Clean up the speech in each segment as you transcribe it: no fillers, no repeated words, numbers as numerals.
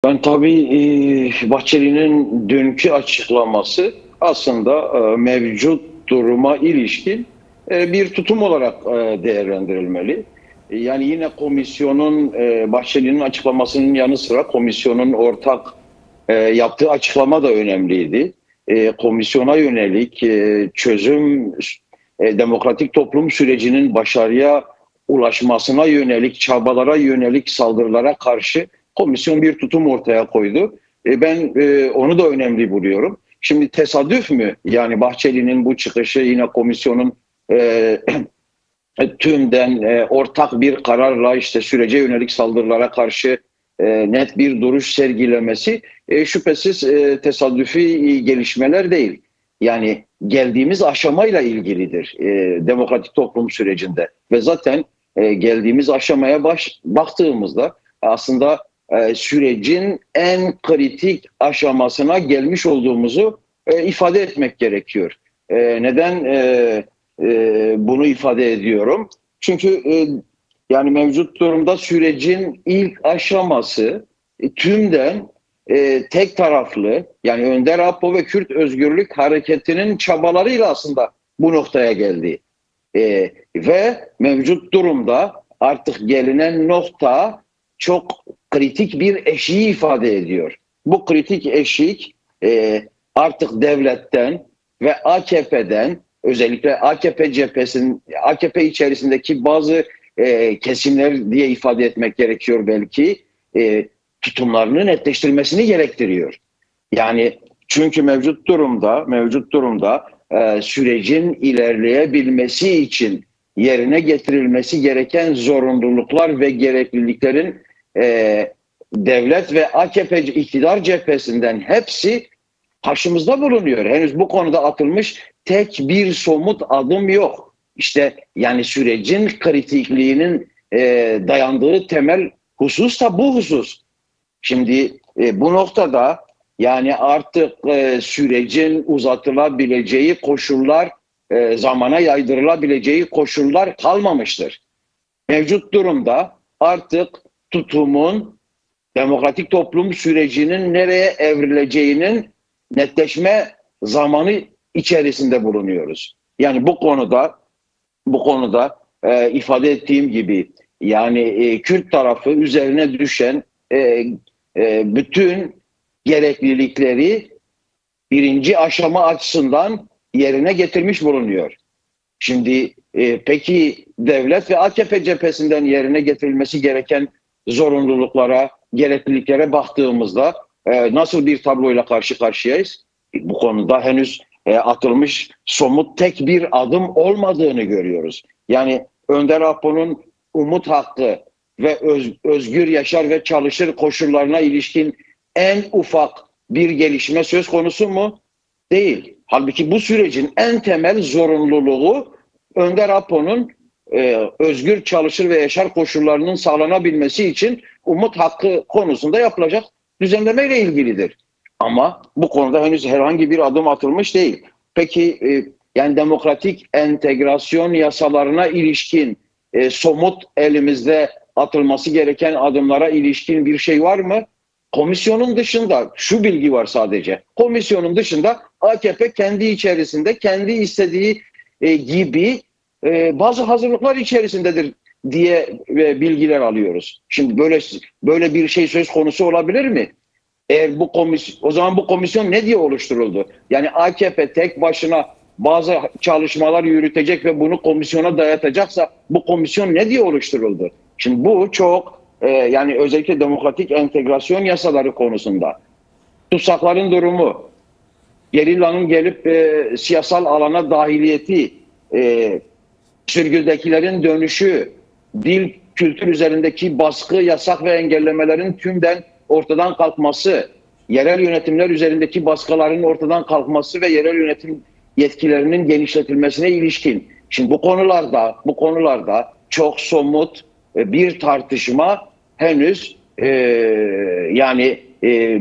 Ben tabii Bahçeli'nin dünkü açıklaması aslında mevcut duruma ilişkin bir tutum olarak değerlendirilmeli. Yani yine komisyonun Bahçeli'nin açıklamasının yanı sıra komisyonun ortak yaptığı açıklama da önemliydi. Komisyona yönelik çözüm, demokratik toplum sürecinin başarıya ulaşmasına yönelik çabalara yönelik saldırılara karşı komisyon bir tutum ortaya koydu. Ben onu da önemli buluyorum. Şimdi tesadüf mü? Yani Bahçeli'nin bu çıkışı yine komisyonun tümden ortak bir kararla işte sürece yönelik saldırılara karşı net bir duruş sergilemesi şüphesiz tesadüfi gelişmeler değil. Yani geldiğimiz aşamayla ilgilidir demokratik toplum sürecinde ve zaten geldiğimiz aşamaya baktığımızda aslında sürecin en kritik aşamasına gelmiş olduğumuzu ifade etmek gerekiyor. Neden bunu ifade ediyorum? Çünkü yani mevcut durumda sürecin ilk aşaması tümden tek taraflı, yani Önder Apo ve Kürt Özgürlük Hareketi'nin çabalarıyla aslında bu noktaya geldi. Ve mevcut durumda artık gelinen nokta çok kritik bir eşiği ifade ediyor. Bu kritik eşik artık devletten ve AKP'den, özellikle AKP cephesinin, AKP içerisindeki bazı kesimler diye ifade etmek gerekiyor belki, tutumlarını netleştirmesini gerektiriyor. Yani çünkü mevcut durumda sürecin ilerleyebilmesi için yerine getirilmesi gereken zorunluluklar ve gerekliliklerin devlet ve AKP iktidar cephesinden hepsi karşımızda bulunuyor. Henüz bu konuda atılmış tek bir somut adım yok. İşte yani sürecin kritikliğinin dayandığı temel husus da bu husus. Şimdi bu noktada yani artık sürecin uzatılabileceği koşullar, zamana yaydırılabileceği koşullar kalmamıştır. Mevcut durumda artık tutumun, demokratik toplum sürecinin nereye evrileceğinin netleşme zamanı içerisinde bulunuyoruz. Yani bu konuda ifade ettiğim gibi yani Kürt tarafı üzerine düşen bütün gereklilikleri birinci aşama açısından yerine getirmiş bulunuyor. Şimdi peki devlet ve AKP cephesinden yerine getirilmesi gereken zorunluluklara, gerekliliklere baktığımızda nasıl bir tabloyla karşı karşıyayız? Bu konuda henüz atılmış somut tek bir adım olmadığını görüyoruz. Yani Önder Apo'nun umut hakkı ve özgür yaşar ve çalışır koşullarına ilişkin en ufak bir gelişme söz konusu mu? Değil. Halbuki bu sürecin en temel zorunluluğu Önder Apo'nun özgür çalışır ve yaşar koşullarının sağlanabilmesi için umut hakkı konusunda yapılacak düzenlemeyle ilgilidir. Ama bu konuda henüz herhangi bir adım atılmış değil. Peki yani demokratik entegrasyon yasalarına ilişkin somut elimizde atılması gereken adımlara ilişkin bir şey var mı? Komisyonun dışında şu bilgi var sadece. Komisyonun dışında AKP kendi içerisinde kendi istediği gibi bazı hazırlıklar içerisindedir diye bilgiler alıyoruz. Şimdi böyle bir şey söz konusu olabilir mi? Eğer bu o zaman bu komisyon ne diye oluşturuldu? Yani AKP tek başına bazı çalışmalar yürütecek ve bunu komisyona dayatacaksa bu komisyon ne diye oluşturuldu? Şimdi bu çok yani özellikle demokratik entegrasyon yasaları konusunda tutsakların durumu, gerillanın gelip siyasal alana dahiliyeti, sürgündekilerin dönüşü, dil, kültür üzerindeki baskı, yasak ve engellemelerin tümden ortadan kalkması, yerel yönetimler üzerindeki baskıların ortadan kalkması ve yerel yönetim yetkilerinin genişletilmesine ilişkin. Şimdi bu konularda çok somut bir tartışma henüz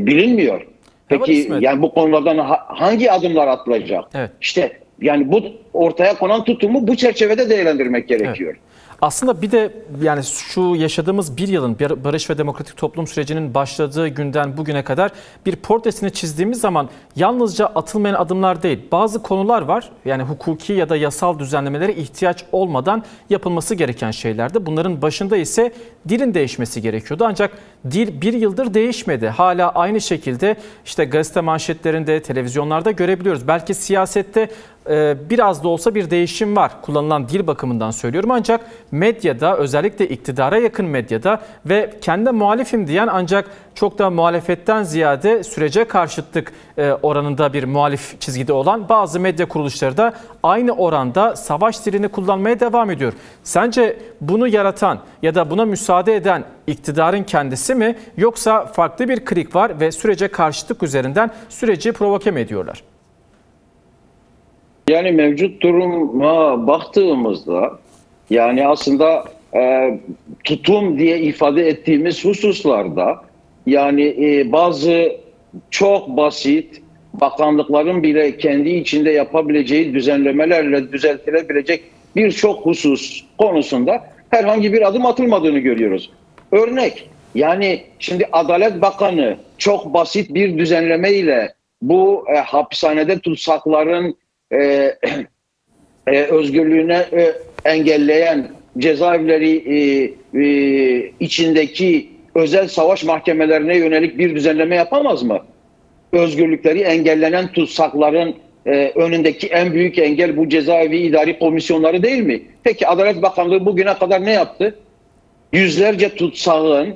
bilinmiyor. Peki yani bu konulardan hangi adımlar atılacak? Evet. İşte yani bu ortaya konan tutumu bu çerçevede değerlendirmek gerekiyor. Evet. Aslında bir de yani şu yaşadığımız bir yılın barış ve demokratik toplum sürecinin başladığı günden bugüne kadar bir portresini çizdiğimiz zaman yalnızca atılmayan adımlar değil, bazı konular var. Yani hukuki ya da yasal düzenlemelere ihtiyaç olmadan yapılması gereken şeylerdi. Bunların başında ise dilin değişmesi gerekiyordu. Ancak dil bir yıldır değişmedi. Hala aynı şekilde işte gazete manşetlerinde, televizyonlarda görebiliyoruz. Belki siyasette biraz da olsa bir değişim var. Kullanılan dil bakımından söylüyorum. Ancak medyada, özellikle iktidara yakın medyada ve kendi muhalifim diyen ancak çok da muhalefetten ziyade sürece karşıtlık oranında bir muhalif çizgide olan bazı medya kuruluşları da aynı oranda savaş dilini kullanmaya devam ediyor. Sence bunu yaratan ya da buna müsaade eden iktidarın kendisi mi, yoksa farklı bir klik var ve sürece karşıtlık üzerinden süreci provoke mi ediyorlar? Yani mevcut duruma baktığımızda yani aslında tutum diye ifade ettiğimiz hususlarda yani bazı çok basit bakanlıkların bile kendi içinde yapabileceği düzenlemelerle düzeltilebilecek birçok husus konusunda herhangi bir adım atılmadığını görüyoruz. Örnek, yani şimdi Adalet Bakanı çok basit bir düzenlemeyle bu hapishanede tutsakların özgürlüğüne engelleyen cezaevleri içindeki özel savaş mahkemelerine yönelik bir düzenleme yapamaz mı? Özgürlükleri engellenen tutsakların önündeki en büyük engel bu cezaevi idari komisyonları değil mi? Peki Adalet Bakanlığı bugüne kadar ne yaptı? Yüzlerce tutsağın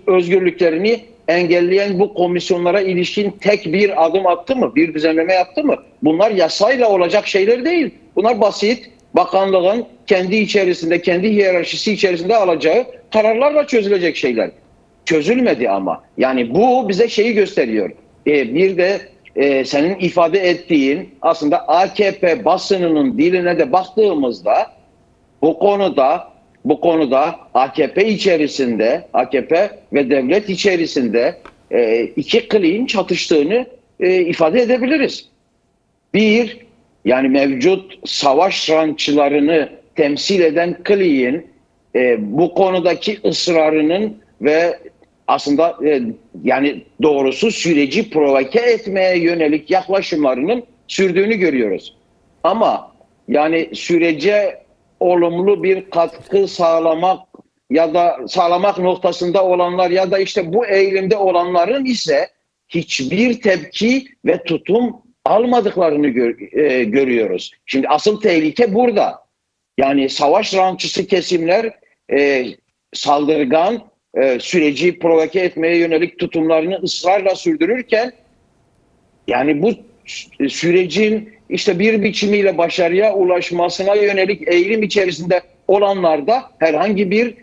özgürlüklerini engelleyen bu komisyonlara ilişkin tek bir adım attı mı? Bir düzenleme yaptı mı? Bunlar yasayla olacak şeyler değil. Bunlar basit, bakanlığın kendi içerisinde, kendi hiyerarşisi içerisinde alacağı kararlarla çözülecek şeyler. Çözülmedi ama. Yani bu bize şeyi gösteriyor. Bir de senin ifade ettiğin aslında AKP basınının diline de baktığımızda bu konuda AKP ve devlet içerisinde iki kliğin çatıştığını ifade edebiliriz. Bir, yani mevcut savaş rançlarını temsil eden kliğin bu konudaki ısrarının ve aslında yani doğrusu süreci provoke etmeye yönelik yaklaşımlarının sürdüğünü görüyoruz. Ama yani sürece olumlu bir katkı sağlamak noktasında olanlar ya da işte bu eğilimde olanların ise hiçbir tepki ve tutum almadıklarını görüyoruz. Şimdi asıl tehlike burada. Yani savaş rançısı kesimler saldırgan, süreci provoke etmeye yönelik tutumlarını ısrarla sürdürürken yani bu sürecin işte bir biçimiyle başarıya ulaşmasına yönelik eğilim içerisinde olanlarda herhangi bir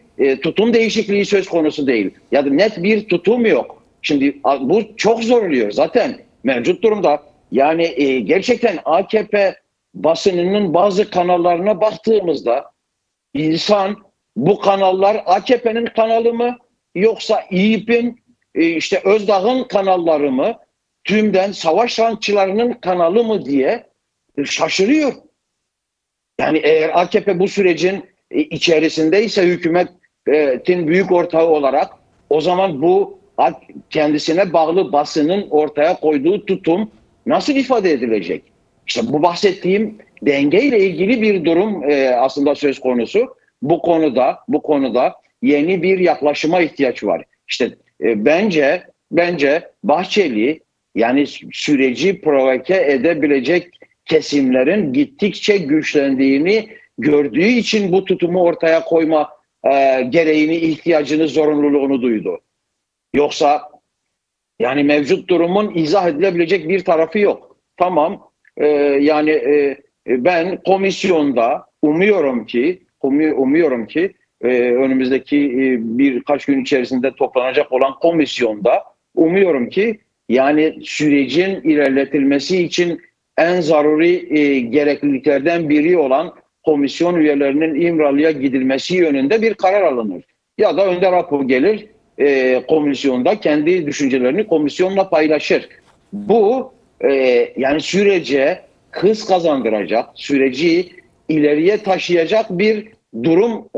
tutum değişikliği söz konusu değil. Ya da net bir tutum yok. Şimdi bu çok zor oluyor zaten mevcut durumda. Yani gerçekten AKP basınının bazı kanallarına baktığımızda insan bu kanallar AKP'nin kanalı mı yoksa İYİP'in işte Özdağ'ın kanalları mı, tümden savaş ranççılarının kanalı mı diye şaşırıyor. Yani eğer AKP bu sürecin içerisindeyse hükümetin büyük ortağı olarak o zaman bu kendisine bağlı basının ortaya koyduğu tutum nasıl ifade edilecek? İşte bu bahsettiğim dengeyle ilgili bir durum aslında söz konusu. Bu konuda yeni bir yaklaşıma ihtiyaç var. İşte bence Bahçeli yani süreci provoke edebilecek kesimlerin gittikçe güçlendiğini gördüğü için bu tutumu ortaya koyma gereğini, ihtiyacını, zorunluluğunu duydu. Yoksa yani mevcut durumun izah edilebilecek bir tarafı yok. Tamam, ben komisyonda umuyorum ki önümüzdeki birkaç gün içerisinde toplanacak olan komisyonda umuyorum ki yani sürecin ilerletilmesi için en zaruri gerekliliklerden biri olan komisyon üyelerinin İmralı'ya gidilmesi yönünde bir karar alınır. Ya da önde rapor gelir, komisyonda kendi düşüncelerini komisyonla paylaşır. Bu yani sürece hız kazandıracak, süreci ileriye taşıyacak bir durum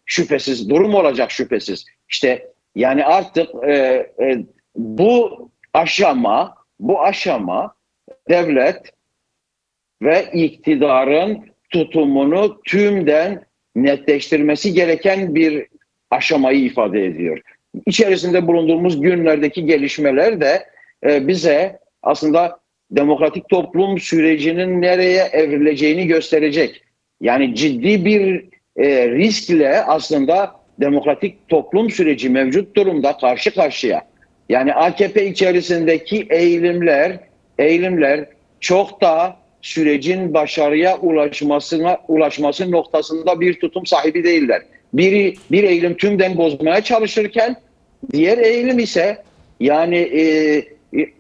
şüphesiz, durum olacak şüphesiz. İşte yani artık bu aşama devlet ve iktidarın tutumunu tümden netleştirmesi gereken bir aşamayı ifade ediyor. İçerisinde bulunduğumuz günlerdeki gelişmeler de bize aslında demokratik toplum sürecinin nereye evrileceğini gösterecek. Yani ciddi bir riskle aslında demokratik toplum süreci mevcut durumda karşı karşıya. Yani AKP içerisindeki eğilimler çok da sürecin başarıya ulaşması noktasında bir tutum sahibi değiller. Bir eğilim tümden bozmaya çalışırken diğer eğilim ise yani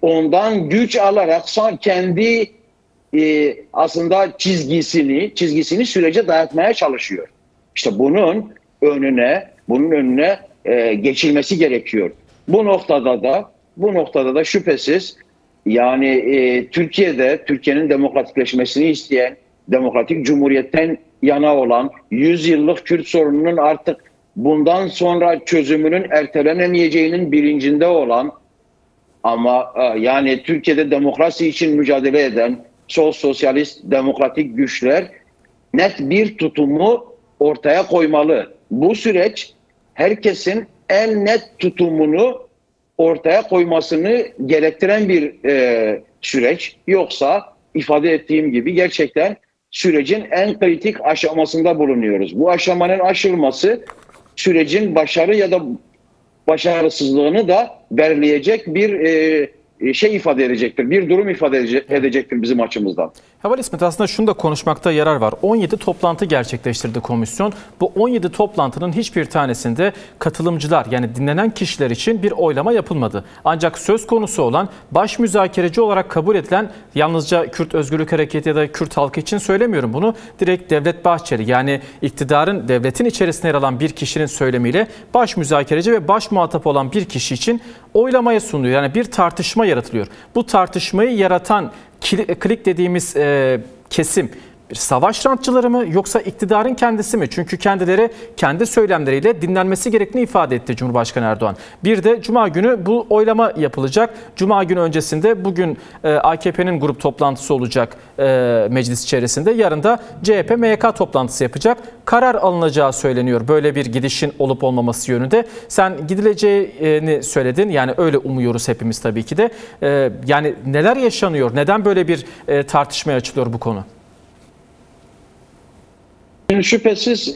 ondan güç alarak kendi aslında çizgisini sürece dayatmaya çalışıyor. İşte bunun önüne geçilmesi gerekiyor. Bu noktada da şüphesiz yani Türkiye'nin demokratikleşmesini isteyen, demokratik cumhuriyetten yana olan, 100 yıllık Kürt sorununun artık bundan sonra çözümünün ertelenemeyeceğinin bilincinde olan ama yani Türkiye'de demokrasi için mücadele eden sosyalist demokratik güçler net bir tutumu ortaya koymalı. Bu süreç herkesin en net tutumunu ortaya koymasını gerektiren bir süreç. Yoksa ifade ettiğim gibi gerçekten sürecin en kritik aşamasında bulunuyoruz. Bu aşamanın aşılması sürecin başarı ya da başarısızlığını da belirleyecek bir şey ifade edecektir. Bir durum ifade edecektir bizim açımızdan. Heval İsmet, aslında şunu da konuşmakta yarar var. 17 toplantı gerçekleştirdi komisyon. Bu 17 toplantının hiçbir tanesinde katılımcılar, yani dinlenen kişiler için bir oylama yapılmadı. Ancak söz konusu olan, baş müzakereci olarak kabul edilen, yalnızca Kürt Özgürlük Hareketi ya da Kürt halkı için söylemiyorum bunu, direkt Devlet Bahçeli, yani iktidarın, devletin içerisinde yer alan bir kişinin söylemiyle baş müzakereci ve baş muhatap olan bir kişi için oylamaya sunuluyor. Yani bir tartışma yaratılıyor. Bu tartışmayı yaratan klik dediğimiz kesim bir savaş rantçıları mı, yoksa iktidarın kendisi mi? Çünkü kendileri kendi söylemleriyle dinlenmesi gerektiğini ifade etti Cumhurbaşkanı Erdoğan. Bir de Cuma günü bu oylama yapılacak. Cuma günü öncesinde bugün AKP'nin grup toplantısı olacak meclis içerisinde. Yarın da CHP MYK toplantısı yapacak. Karar alınacağı söyleniyor böyle bir gidişin olup olmaması yönünde. Sen gidileceğini söyledin. Yani öyle umuyoruz hepimiz tabii ki de. Yani neler yaşanıyor? Neden böyle bir tartışmaya açılıyor bu konu? Şüphesiz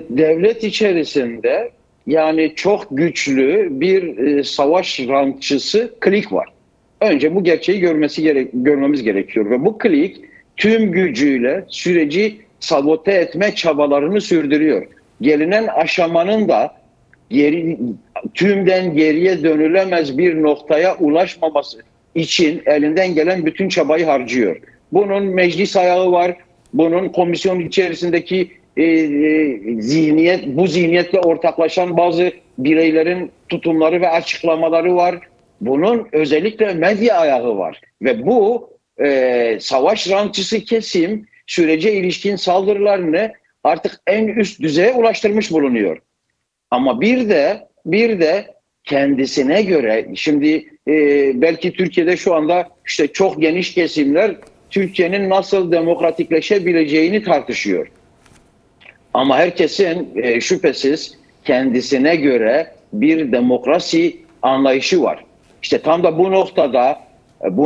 devlet içerisinde yani çok güçlü bir savaş rantçısı klik var. Önce bu gerçeği görmemiz gerekiyor ve bu klik tüm gücüyle süreci sabote etme çabalarını sürdürüyor. Gelinen aşamanın da tümden geriye dönülemez bir noktaya ulaşmaması için elinden gelen bütün çabayı harcıyor. Bunun meclis ayağı var. Bunun komisyon içerisindeki bu zihniyetle ortaklaşan bazı bireylerin tutumları ve açıklamaları var. Bunun özellikle medya ayağı var. Ve bu savaş rantçısı kesim sürece ilişkin saldırılarını artık en üst düzeye ulaştırmış bulunuyor. Ama bir de kendisine göre şimdi belki Türkiye'de şu anda işte çok geniş kesimler Türkiye'nin nasıl demokratikleşebileceğini tartışıyor. Ama herkesin şüphesiz kendisine göre bir demokrasi anlayışı var. İşte tam da bu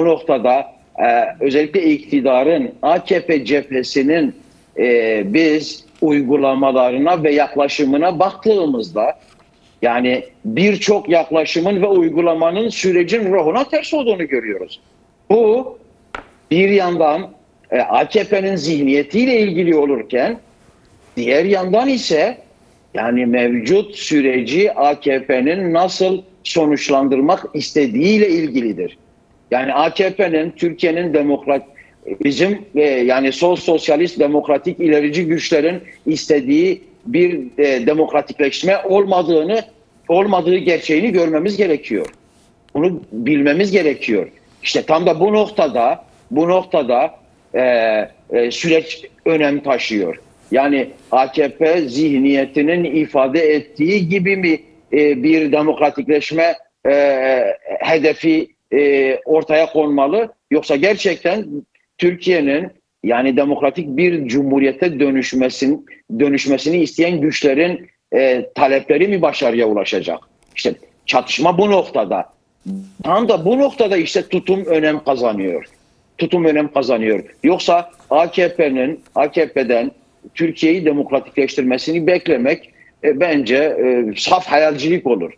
noktada özellikle iktidarın, AKP cephesinin biz uygulamalarına ve yaklaşımına baktığımızda yani birçok yaklaşımın ve uygulamanın sürecin ruhuna ters olduğunu görüyoruz. Bu bir yandan AKP'nin zihniyetiyle ilgili olurken diğer yandan ise yani mevcut süreci AKP'nin nasıl sonuçlandırmak istediğiyle ilgilidir. Yani AKP'nin Türkiye'nin bizim yani sosyalist demokratik ilerici güçlerin istediği bir demokratikleşme olmadığı gerçeğini görmemiz gerekiyor. Bunu bilmemiz gerekiyor. İşte tam da bu noktada süreç önem taşıyor. Yani AKP zihniyetinin ifade ettiği gibi mi bir demokratikleşme hedefi ortaya konmalı, yoksa gerçekten Türkiye'nin yani demokratik bir cumhuriyete dönüşmesini isteyen güçlerin talepleri mi başarıya ulaşacak? İşte çatışma bu noktada. Tam da bu noktada işte tutum önem kazanıyor. Tutum önem kazanıyor. Yoksa AKP'den Türkiye'yi demokratikleştirmesini beklemek bence saf hayalcilik olur.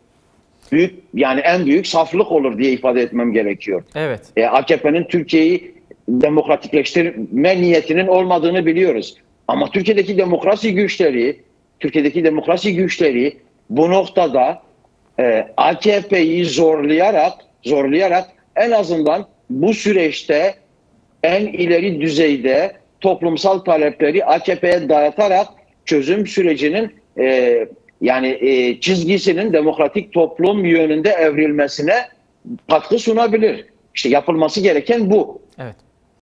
Yani en büyük saflık olur diye ifade etmem gerekiyor. Evet. AKP'nin Türkiye'yi demokratikleştirme niyetinin olmadığını biliyoruz. Ama Türkiye'deki demokrasi güçleri bu noktada AKP'yi zorlayarak en azından bu süreçte en ileri düzeyde toplumsal talepleri AKP'ye dayatarak çözüm sürecinin çizgisinin demokratik toplum yönünde evrilmesine katkı sunabilir. İşte yapılması gereken bu. Evet.